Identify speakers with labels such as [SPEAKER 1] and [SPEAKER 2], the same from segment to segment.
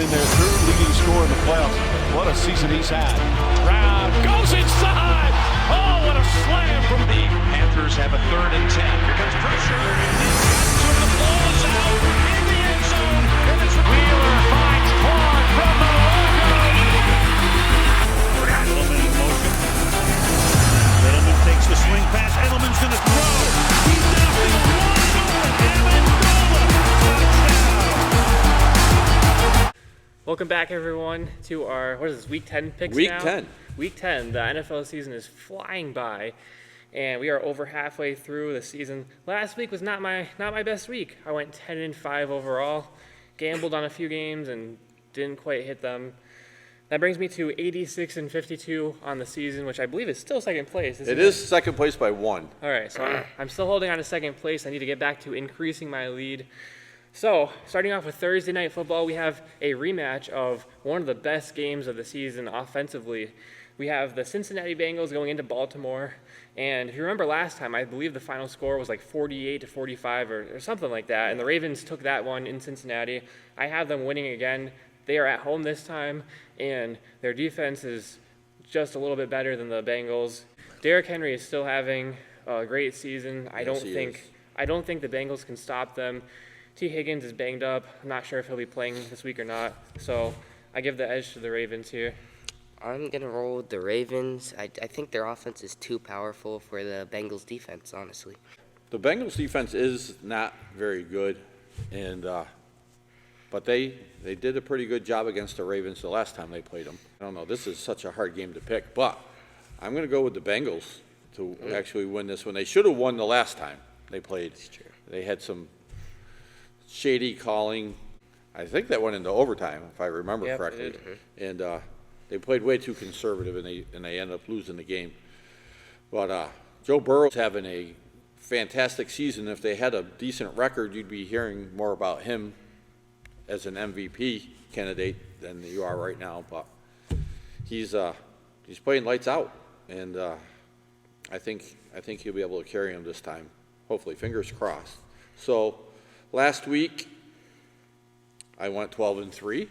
[SPEAKER 1] been their third leading scorer in the playoffs. What a season he's had.
[SPEAKER 2] Brown goes inside. Oh, what a slam from
[SPEAKER 3] the Panthers have a 3rd and 10. Here comes pressure. The ball is out in the end zone. And it's
[SPEAKER 2] Wheeler finds Vaughn from the logo.
[SPEAKER 4] Edelman in motion. Edelman takes the swing pass. Edelman's going to throw. He's nothing wide open. Amendola. Touchdown.
[SPEAKER 5] Welcome back, everyone, to our, what is this, Week 10 picks
[SPEAKER 6] Week
[SPEAKER 5] now?
[SPEAKER 6] 10.
[SPEAKER 5] Week 10. The NFL season is flying by, and we are over halfway through the season. Last week was not my best week. I went 10-5 overall, gambled on a few games, and didn't quite hit them. That brings me to 86-52 on the season, which I believe is still second place.
[SPEAKER 6] It is second place by 1.
[SPEAKER 5] All right, so I'm still holding on to second place. I need to get back to increasing my lead. So, starting off with Thursday Night Football, we have a rematch of one of the best games of the season offensively. We have the Cincinnati Bengals going into Baltimore, and if you remember last time, I believe the final score was like 48-45 or something like that, and the Ravens took that one in Cincinnati. I have them winning again. They are at home this time, and their defense is just a little bit better than the Bengals. Derrick Henry is still having a great season. I don't think the Bengals can stop them. T. Higgins is banged up. I'm not sure if he'll be playing this week or not. So I give the edge to the Ravens here.
[SPEAKER 7] I'm going to roll with the Ravens. I think their offense is too powerful for the Bengals defense, honestly.
[SPEAKER 6] The Bengals defense is not very good, and but they did a pretty good job against the Ravens the last time they played them. I don't know. This is such a hard game to pick, but I'm going to go with the Bengals to actually win this one. They should have won the last time they played. They had some shady calling. I think that went into overtime, if I remember correctly. And they played way too conservative, and they ended up losing the game. But Joe Burrow's having a fantastic season. If they had a decent record, you'd be hearing more about him as an MVP candidate than you are right now. But he's playing lights out, and I think he'll be able to carry him this time. Hopefully, fingers crossed. So last week, I went 12-3,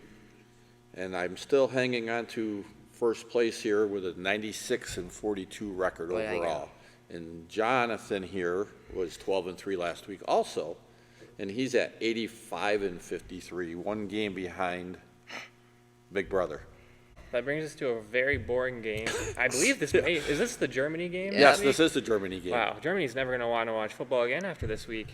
[SPEAKER 6] and I'm still hanging on to first place here with a 96-42 record overall. And Jonathan here was 12-3 last week also, and he's at 85-53, one game behind Big Brother.
[SPEAKER 5] That brings us to a very boring game. I believe is this the Germany game?
[SPEAKER 6] Yes, this is the Germany game.
[SPEAKER 5] Wow, Germany's never going to want to watch football again after this week.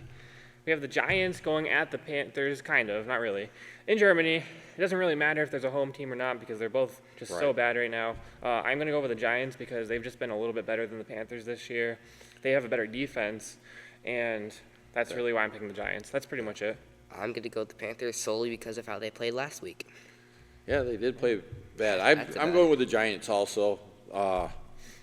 [SPEAKER 5] We have the Giants going at the Panthers, kind of, not really. In Germany, it doesn't really matter if there's a home team or not because they're both just so bad right now. I'm going to go with the Giants because they've just been a little bit better than the Panthers this year. They have a better defense, and that's really why I'm picking the Giants. That's pretty much it.
[SPEAKER 7] I'm going to go with the Panthers solely because of how they played last week.
[SPEAKER 6] Yeah, they did play bad. I'm going with the Giants also.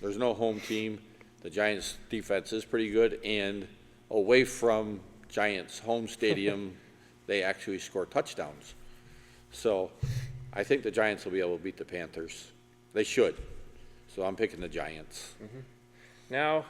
[SPEAKER 6] There's no home team. The Giants' defense is pretty good, and away from Giants' home stadium, they actually score touchdowns. So I think the Giants will be able to beat the Panthers. They should. So I'm picking the Giants.
[SPEAKER 5] Mm-hmm. Now,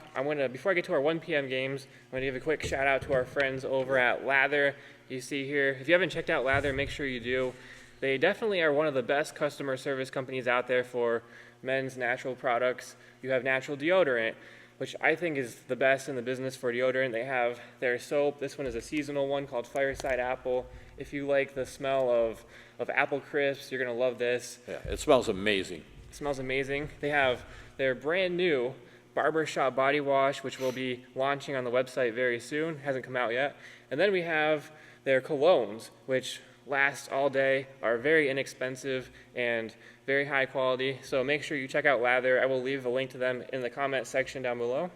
[SPEAKER 5] before I get to our 1 p.m. games, I'm going to give a quick shout out to our friends over at Lather. You see here, if you haven't checked out Lather, make sure you do. They definitely are one of the best customer service companies out there for men's natural products. You have natural deodorant, which I think is the best in the business for deodorant. They have their soap. This one is a seasonal one called Fireside Apple. If you like the smell of apple crisps, you're going to love this.
[SPEAKER 6] Yeah, it smells amazing.
[SPEAKER 5] It smells amazing. They have their brand new Barbershop Body Wash, which will be launching on the website very soon. Hasn't come out yet. And then we have their colognes, which last all day, are very inexpensive and very high quality. So make sure you check out Lather. I will leave a link to them in the comment section down below.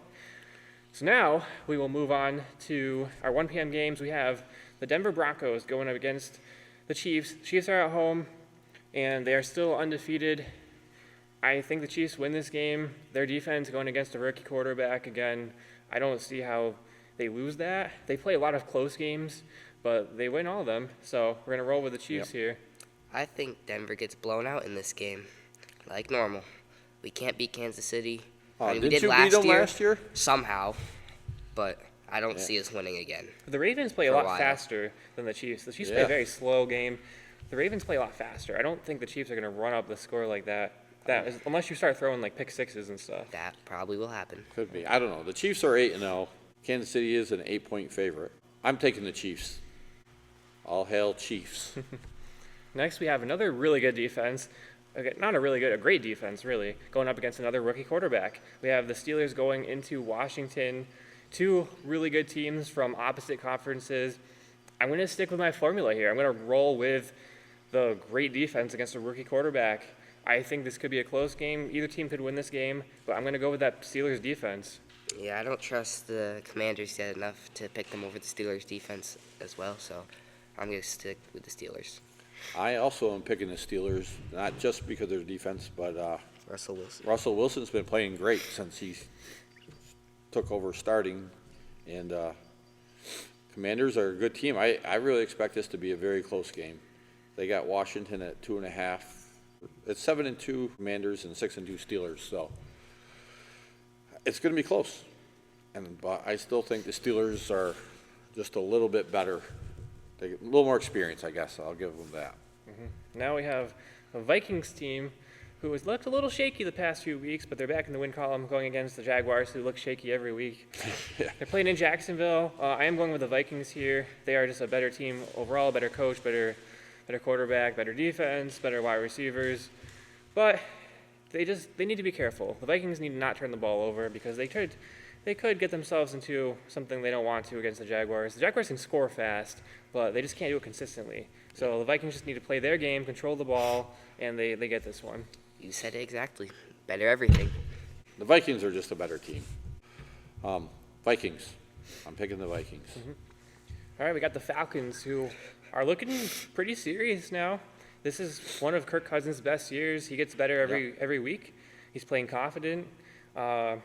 [SPEAKER 5] So now we will move on to our 1 p.m. games. We have the Denver Broncos going up against the Chiefs. The Chiefs are at home, and they are still undefeated. I think the Chiefs win this game. Their defense going against a rookie quarterback again. I don't see how they lose that. They play a lot of close games, but they win all of them. So we're going to roll with the Chiefs here.
[SPEAKER 7] I think Denver gets blown out in this game, like normal. We can't beat Kansas City. I mean, we did last year? Somehow, but I don't see us winning again.
[SPEAKER 5] The Ravens play a lot faster than the Chiefs. The Chiefs play a very slow game. the Ravens play a lot faster. I don't think the Chiefs are going to run up the score like that. Unless you start throwing like pick sixes and stuff.
[SPEAKER 7] That probably will happen.
[SPEAKER 6] Could be. I don't know. The Chiefs are 8-0. Kansas City is an 8-point favorite. I'm taking the Chiefs. All hail Chiefs.
[SPEAKER 5] Next, we have another really good defense. Okay, not a really good, a great defense, really, going up against another rookie quarterback. We have the Steelers going into Washington. Two really good teams from opposite conferences. I'm going to stick with my formula here. I'm going to roll with the great defense against a rookie quarterback. I think this could be a close game. Either team could win this game, but I'm going to go with that Steelers defense.
[SPEAKER 7] Yeah, I don't trust the Commanders yet enough to pick them over the Steelers defense as well, so I'm going to stick with the Steelers.
[SPEAKER 6] I also am picking the Steelers, not just because of their defense, but
[SPEAKER 7] Russell Wilson.
[SPEAKER 6] Russell Wilson's been playing great since he took over starting, and Commanders are a good team. I really expect this to be a very close game. They got Washington at 2.5. It's 7-2 Commanders and 6-2 Steelers, so it's going to be close. But I still think the Steelers are just a little bit better. They get a little more experience, I guess. I'll give them that.
[SPEAKER 5] Now we have a Vikings team who has looked a little shaky the past few weeks, but they're back in the win column going against the Jaguars, who look shaky every week.
[SPEAKER 6] Yeah.
[SPEAKER 5] They're playing in Jacksonville. I am going with the Vikings here. They are just a better team overall, better coach, better quarterback, better defense, better wide receivers. But they need to be careful. The Vikings need to not turn the ball over because they could get themselves into something they don't want to against the Jaguars. The Jaguars can score fast, but they just can't do it consistently. So the Vikings just need to play their game, control the ball, and they get this one.
[SPEAKER 7] You said it exactly. Better everything.
[SPEAKER 6] The Vikings are just a better team. Vikings. I'm picking the Vikings.
[SPEAKER 5] All right, we got the Falcons, who are looking pretty serious now. This is one of Kirk Cousins' best years. He gets better every week. He's playing confident. I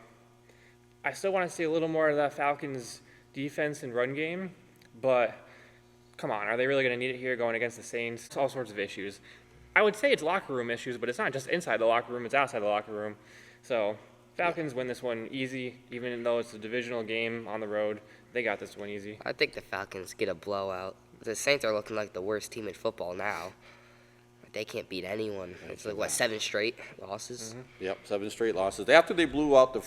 [SPEAKER 5] still want to see a little more of that Falcons defense and run game, but come on, are they really going to need it here going against the Saints? It's all sorts of issues. I would say it's locker room issues, but it's not just inside the locker room, it's outside the locker room. So Falcons win this one easy, even though it's a divisional game on the road. They got this one easy.
[SPEAKER 7] I think the Falcons get a blowout. The Saints are looking like the worst team in football now. They can't beat anyone. It's like, 7 straight losses?
[SPEAKER 6] Yep, 7 straight losses. After they blew out the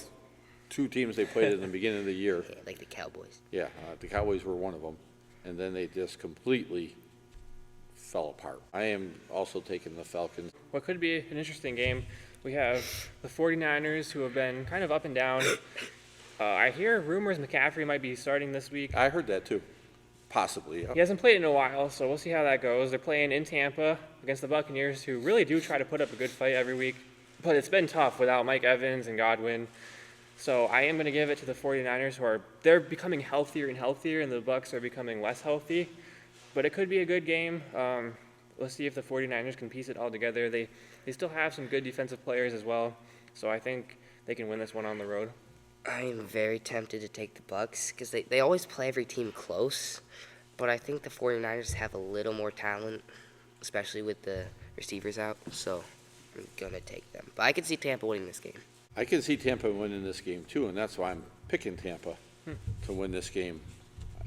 [SPEAKER 6] 2 teams they played in the beginning of the year.
[SPEAKER 7] Yeah, like the Cowboys.
[SPEAKER 6] Yeah, the Cowboys were one of them. And then they just completely fell apart. I am also taking the Falcons.
[SPEAKER 5] What could be an interesting game, we have the 49ers, who have been kind of up and down. I hear rumors McCaffrey might be starting this week.
[SPEAKER 6] I heard that too. Possibly.
[SPEAKER 5] He hasn't played in a while, so we'll see how that goes. They're playing in Tampa against the Buccaneers, who really do try to put up a good fight every week. But it's been tough without Mike Evans and Godwin. So I am going to give it to the 49ers, they're becoming healthier and healthier, and the Bucs are becoming less healthy. But it could be a good game. Let's see if the 49ers can piece it all together. They still have some good defensive players as well, so I think they can win this one on the road.
[SPEAKER 7] I am very tempted to take the Bucs because they always play every team close, but I think the 49ers have a little more talent, especially with the receivers out, so I'm going to take them. But I can see Tampa winning this game.
[SPEAKER 6] I can see Tampa winning this game too, and that's why I'm picking Tampa to win this game.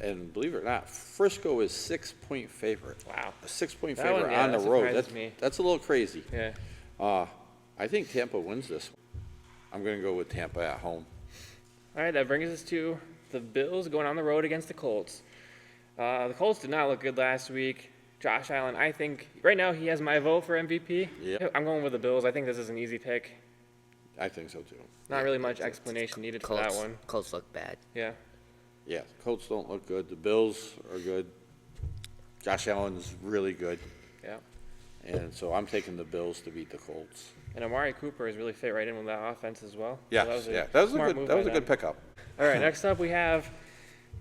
[SPEAKER 6] And believe it or not, Frisco is 6-point favorite.
[SPEAKER 5] Wow.
[SPEAKER 6] A 6-point
[SPEAKER 5] That
[SPEAKER 6] favorite
[SPEAKER 5] one, yeah,
[SPEAKER 6] on the
[SPEAKER 5] that
[SPEAKER 6] road.
[SPEAKER 5] surprises me.
[SPEAKER 6] That's a little crazy.
[SPEAKER 5] Yeah.
[SPEAKER 6] I think Tampa wins this one. I'm going to go with Tampa at home.
[SPEAKER 5] All right, that brings us to the Bills going on the road against the Colts. The Colts did not look good last week. Josh Allen, I think, right now he has my vote for MVP.
[SPEAKER 6] Yeah.
[SPEAKER 5] I'm going with the Bills. I think this is an easy pick.
[SPEAKER 6] I think so too.
[SPEAKER 5] Not really much explanation needed for that one.
[SPEAKER 7] Colts look bad.
[SPEAKER 5] Yeah.
[SPEAKER 6] Yeah, the Colts don't look good. The Bills are good. Josh Allen's really good.
[SPEAKER 5] Yeah.
[SPEAKER 6] And so I'm taking the Bills to beat the Colts.
[SPEAKER 5] And Amari Cooper is really fit right in with that offense as well.
[SPEAKER 6] Yes,
[SPEAKER 5] So
[SPEAKER 6] that was
[SPEAKER 5] smart
[SPEAKER 6] a
[SPEAKER 5] move
[SPEAKER 6] good
[SPEAKER 5] by them.
[SPEAKER 6] pickup.
[SPEAKER 5] All right, next up we have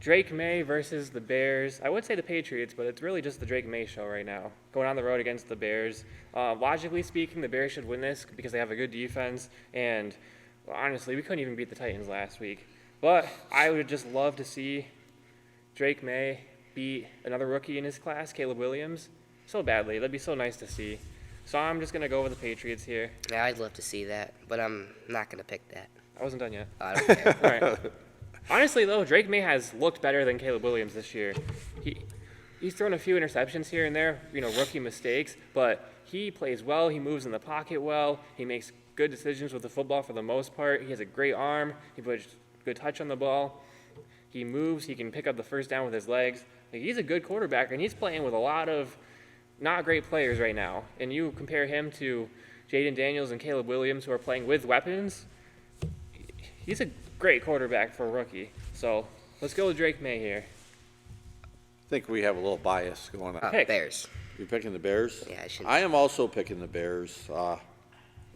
[SPEAKER 5] Drake May versus the Bears. I would say the Patriots, but it's really just the Drake May show right now. Going on the road against the Bears. Logically speaking, the Bears should win this because they have a good defense. And honestly, we couldn't even beat the Titans last week. But I would just love to see Drake May beat another rookie in his class, Caleb Williams, so badly. That'd be so nice to see. So I'm just going to go with the Patriots here.
[SPEAKER 7] Yeah, I'd love to see that, but I'm not going to pick that.
[SPEAKER 5] I wasn't done yet.
[SPEAKER 7] I don't care.
[SPEAKER 5] All right. Honestly, though, Drake May has looked better than Caleb Williams this year. he's thrown a few interceptions here and there, rookie mistakes, but he plays well. He moves in the pocket well. He makes good decisions with the football for the most part. He has a great arm. He puts good touch on the ball. He moves. He can pick up the first down with his legs. He's a good quarterback, and he's playing with a lot of not great players right now. And you compare him to Jaden Daniels and Caleb Williams, who are playing with weapons. He's a great quarterback for a rookie. So let's go with Drake May here.
[SPEAKER 6] I think we have a little bias going on.
[SPEAKER 5] Pick.
[SPEAKER 7] Bears.
[SPEAKER 6] You're picking the Bears?
[SPEAKER 7] Yeah, I should.
[SPEAKER 6] I am also picking the Bears.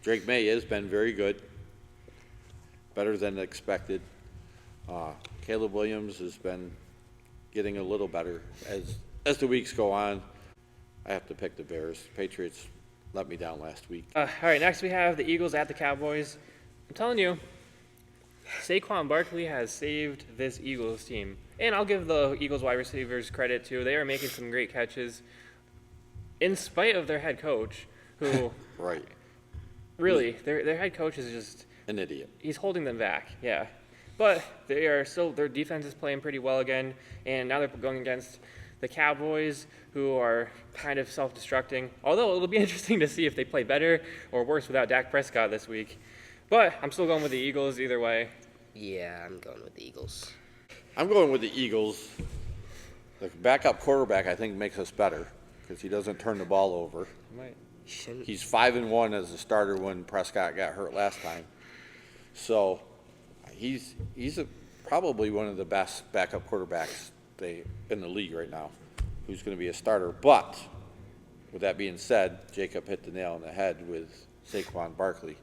[SPEAKER 6] Drake May has been very good, better than expected. Caleb Williams has been getting a little better as the weeks go on. I have to pick the Bears. Patriots let me down last week.
[SPEAKER 5] All right, next we have the Eagles at the Cowboys. I'm telling you, Saquon Barkley has saved this Eagles team. And I'll give the Eagles wide receivers credit, too. They are making some great catches in spite of their head coach, who
[SPEAKER 6] Right.
[SPEAKER 5] really, their head coach is just,
[SPEAKER 6] An idiot.
[SPEAKER 5] he's holding them back, yeah. But they are still, their defense is playing pretty well again, and now they're going against the Cowboys, who are kind of self-destructing. Although it'll be interesting to see if they play better or worse without Dak Prescott this week. But I'm still going with the Eagles either way.
[SPEAKER 7] Yeah, I'm going with the Eagles.
[SPEAKER 6] I'm going with the Eagles. The backup quarterback, I think, makes us better because he doesn't turn the ball over.
[SPEAKER 7] Shouldn't.
[SPEAKER 6] He's 5-1 as a starter when Prescott got hurt last time. So he's probably one of the best backup quarterbacks in the league right now, who's going to be a starter. But with that being said, Jacob hit the nail on the head with Saquon Barkley.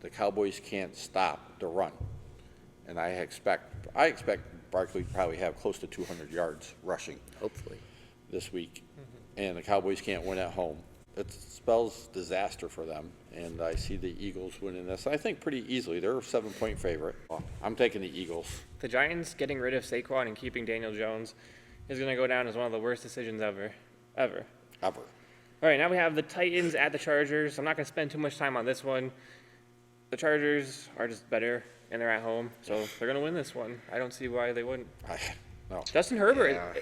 [SPEAKER 6] The Cowboys can't stop the run, and I expect Barkley to probably have close to 200 yards rushing
[SPEAKER 7] Hopefully.
[SPEAKER 6] this week, and the Cowboys can't win at home. It spells disaster for them, and I see the Eagles winning this. I think pretty easily. They're a 7-point favorite. I'm taking the Eagles.
[SPEAKER 5] The Giants getting rid of Saquon and keeping Daniel Jones is going to go down as one of the worst decisions ever.
[SPEAKER 6] Ever.
[SPEAKER 5] All right, now we have the Titans at the Chargers. I'm not going to spend too much time on this one. The Chargers are just better, and they're at home, so they're going to win this one. I don't see why they wouldn't.
[SPEAKER 6] No.
[SPEAKER 5] Justin Herbert,
[SPEAKER 7] Yeah.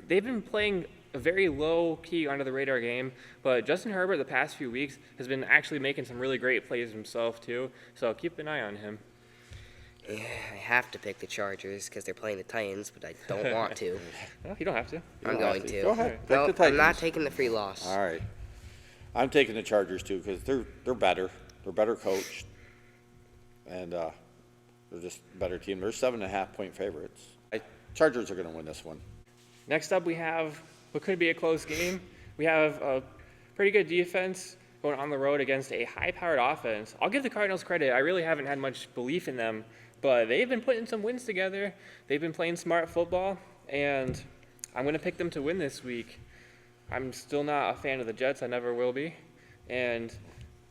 [SPEAKER 5] they've been playing a very low-key, under-the-radar game, but Justin Herbert the past few weeks has been actually making some really great plays himself, too, so keep an eye on him.
[SPEAKER 7] Yeah, I have to pick the Chargers because they're playing the Titans, but I don't want to.
[SPEAKER 5] No, you don't have to.
[SPEAKER 7] I'm going to.
[SPEAKER 6] Go ahead. Pick
[SPEAKER 7] No,
[SPEAKER 6] the Titans.
[SPEAKER 7] I'm not taking the free loss.
[SPEAKER 6] All right. I'm taking the Chargers, too, because they're better. They're better coached, and they're just a better team. They're 7.5-point favorites. Chargers are going to win this one.
[SPEAKER 5] Next up, we have what could be a close game. We have a pretty good defense going on the road against a high-powered offense. I'll give the Cardinals credit. I really haven't had much belief in them, but they've been putting some wins together. They've been playing smart football, and I'm going to pick them to win this week. I'm still not a fan of the Jets. I never will be, and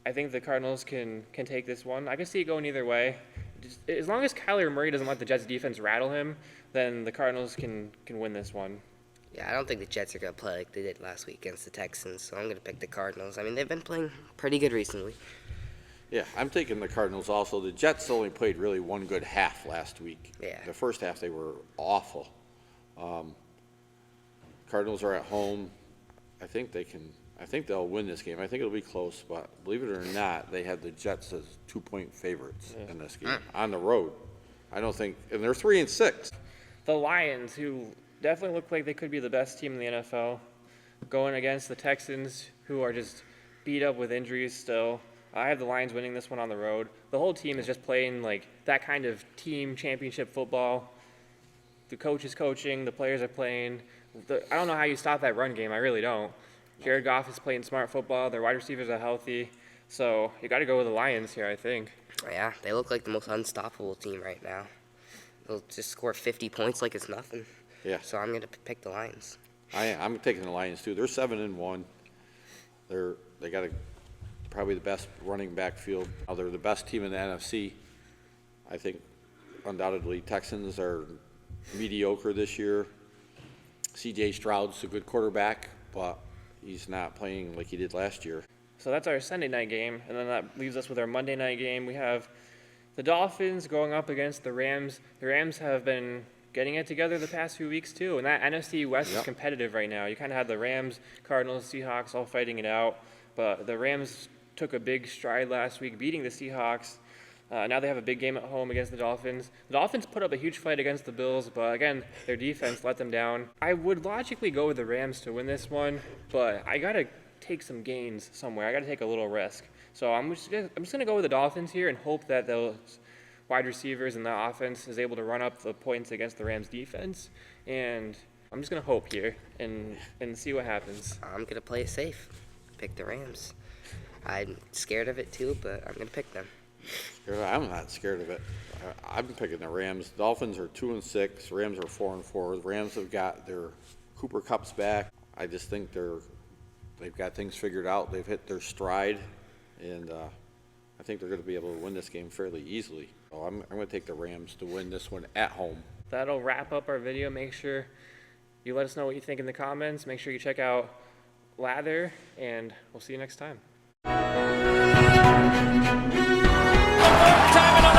[SPEAKER 5] I think the Cardinals can take this one. I can see it going either way. Just, as long as Kyler Murray doesn't let the Jets defense rattle him, then the Cardinals can win this one.
[SPEAKER 7] Yeah, I don't think the Jets are going to play like they did last week against the Texans, so I'm going to pick the Cardinals. I mean, they've been playing pretty good recently.
[SPEAKER 6] Yeah, I'm taking the Cardinals also. The Jets only played really one good half last week.
[SPEAKER 7] Yeah.
[SPEAKER 6] The first half, they were awful. Cardinals are at home. I think they'll win this game. I think it'll be close, but believe it or not, they had the Jets as 2-point favorites in this game on the road. I don't think, and they're 3-6.
[SPEAKER 5] The Lions, who definitely look like they could be the best team in the NFL, going against the Texans, who are just beat up with injuries still. I have the Lions winning this one on the road. The whole team is just playing like that kind of team championship football. The coach is coaching, the players are playing. I don't know how you stop that run game. I really don't. Jared Goff is playing smart football. Their wide receivers are healthy. So you got to go with the Lions here, I think.
[SPEAKER 7] Yeah, they look like the most unstoppable team right now. They'll just score 50 points like it's nothing.
[SPEAKER 6] Yeah.
[SPEAKER 7] So I'm going to pick the Lions.
[SPEAKER 6] I'm taking the Lions too. They're 7-1. They got probably the best running back field. They're the best team in the NFC. I think undoubtedly Texans are mediocre this year. C.J. Stroud's a good quarterback, but he's not playing like he did last year.
[SPEAKER 5] So that's our Sunday night game, and then that leaves us with our Monday night game. We have the Dolphins going up against the Rams. The Rams have been getting it together the past few weeks too. And that NFC West is
[SPEAKER 6] Yep.
[SPEAKER 5] competitive right now. You kind of have the Rams, Cardinals, Seahawks all fighting it out. But the Rams took a big stride last week, beating the Seahawks. Now they have a big game at home against the Dolphins. The Dolphins put up a huge fight against the Bills, but again, their defense let them down. I would logically go with the Rams to win this one, but I gotta take some gains somewhere. I gotta take a little risk. So I'm just gonna go with the Dolphins here and hope that those wide receivers and the offense is able to run up the points against the Rams defense. And I'm just gonna hope here and see what happens.
[SPEAKER 7] I'm gonna play it safe. Pick the Rams. I'm scared of it too, but I'm gonna pick them.
[SPEAKER 6] I'm not scared of it. I'm picking the Rams. Dolphins are 2-6. Rams are 4-4. The Rams have got their Cooper Kupps back. I just think they've got things figured out. They've hit their stride, and I think they're going to be able to win this game fairly easily. So I'm going to take the Rams to win this one at home.
[SPEAKER 5] That'll wrap up our video. Make sure you let us know what you think in the comments. Make sure you check out Lather, and we'll see you next time.
[SPEAKER 2] Time